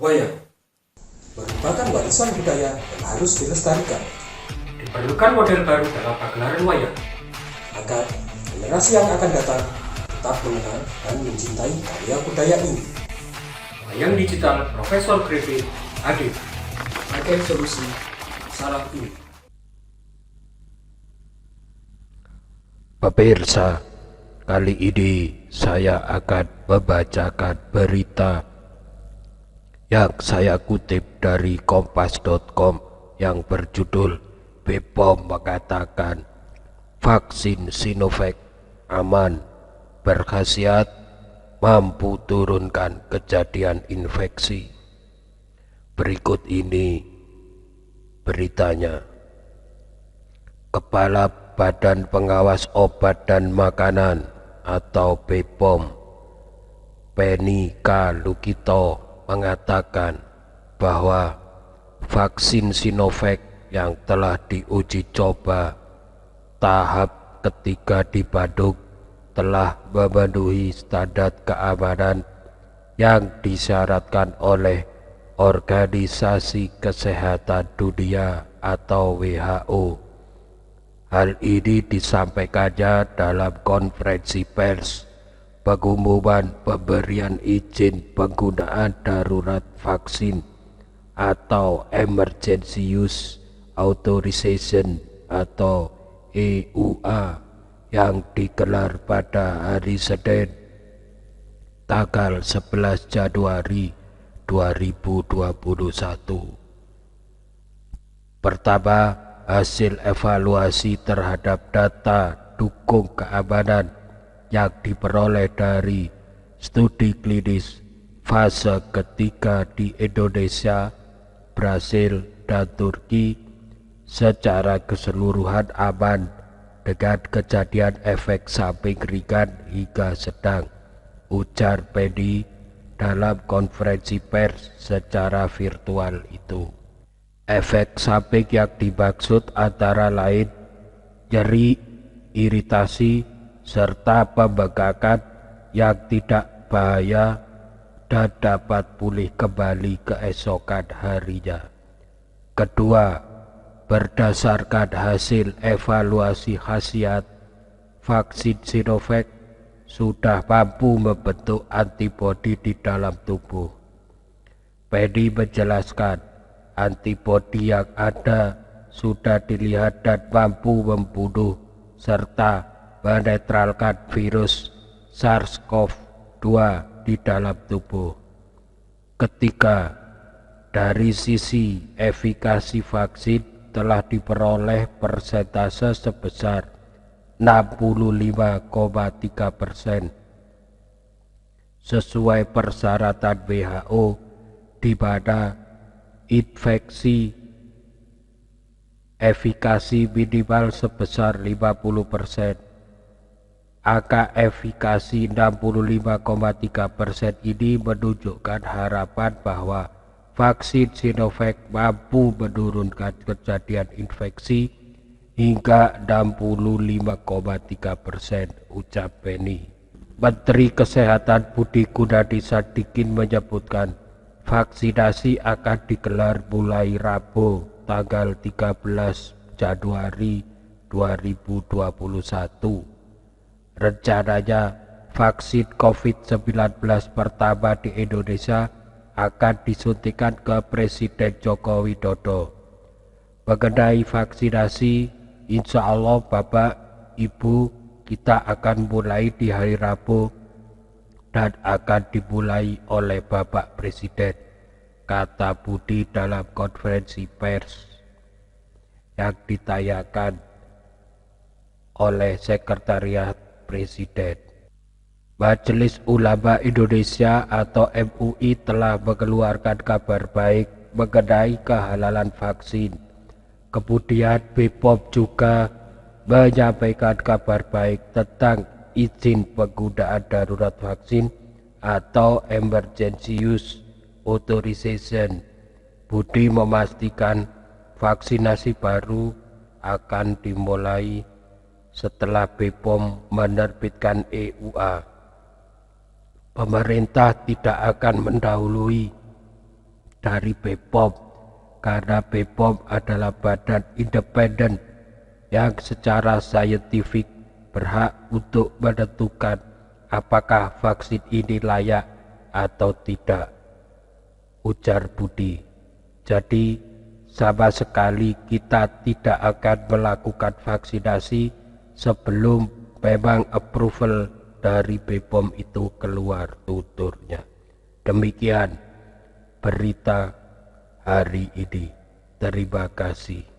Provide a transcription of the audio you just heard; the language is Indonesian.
Wayang merupakan warisan budaya yang harus dilestarikan Diperlukan model baru dalam pagelaran wayang. agar generasi yang akan datang tetap mengenal dan mencintai karya budaya ini. Wayang digital Profesor Griffith Adit. Pakai solusi salah ini. Pemirsa, kali ini saya akan membacakan berita yang saya kutip dari kompas.com yang berjudul BPOM mengatakan vaksin Sinovac aman, berkhasiat, mampu turunkan kejadian infeksi. Berikut ini beritanya. Kepala Badan Pengawas Obat dan Makanan atau BPOM, Penny K. Lukito mengatakan bahwa vaksin Sinovac yang telah diuji coba tahap ketiga di Bandung telah memenuhi standar keamanan yang disyaratkan oleh Organisasi Kesehatan Dunia atau WHO. Hal ini disampaikannya dalam konferensi pers pengumuman pemberian izin penggunaan darurat vaksin atau Emergency Use Authorization atau EUA yang digelar pada hari Senin tanggal 11 Januari 2021. Pertama, hasil evaluasi terhadap data dukung keamanan yang diperoleh dari studi klinis fase ketiga di Indonesia, Brasil, dan Turki secara keseluruhan aman dengan kejadian efek samping ringan hingga sedang, ujar Penny dalam konferensi pers secara virtual itu. Efek samping yang dimaksud antara lain nyeri, iritasi, serta pembengkakan yang tidak bahaya dan dapat pulih kembali keesokan harinya. Kedua, berdasarkan hasil evaluasi khasiat, vaksin Sinovac sudah mampu membentuk antibodi di dalam tubuh. Penny menjelaskan, antibodi yang ada sudah dilihat dan mampu membunuh serta menetralkan virus SARS-CoV-2 di dalam tubuh. Ketiga, dari sisi efikasi vaksin telah diperoleh persentase sebesar 65,3% sesuai persyaratan WHO, di mana infeksi efikasi minimal sebesar 50%. Angka efikasi 65,3% ini menunjukkan harapan bahwa vaksin Sinovac mampu menurunkan kejadian infeksi hingga 65,3%, ucap Penny. Menteri Kesehatan Budi Gunadi Sadikin menyebutkan vaksinasi akan digelar mulai Rabu tanggal 13 Januari 2021. Rencananya vaksin COVID-19 pertama di Indonesia akan disuntikan ke Presiden Joko Widodo. Mengenai vaksinasi, insya Allah Bapak, Ibu, kita akan mulai di hari Rabu dan akan dimulai oleh Bapak Presiden, kata Budi dalam konferensi pers yang ditayangkan oleh Sekretariat Presiden. Majelis Ulama Indonesia atau MUI telah mengeluarkan kabar baik mengenai kehalalan vaksin. Kemudian BPOM juga menyampaikan kabar baik tentang izin penggunaan darurat vaksin atau Emergency Use Authorization. Budi memastikan vaksinasi baru akan dimulai setelah BPOM menerbitkan EUA. Pemerintah tidak akan mendahului dari BPOM, karena BPOM adalah badan independen yang secara saintifik berhak untuk menentukan apakah vaksin ini layak atau tidak, ujar Budi. Jadi sama sekali kita tidak akan melakukan vaksinasi sebelum memang approval dari BPOM itu keluar, tuturnya. Demikian berita hari ini. Terima kasih.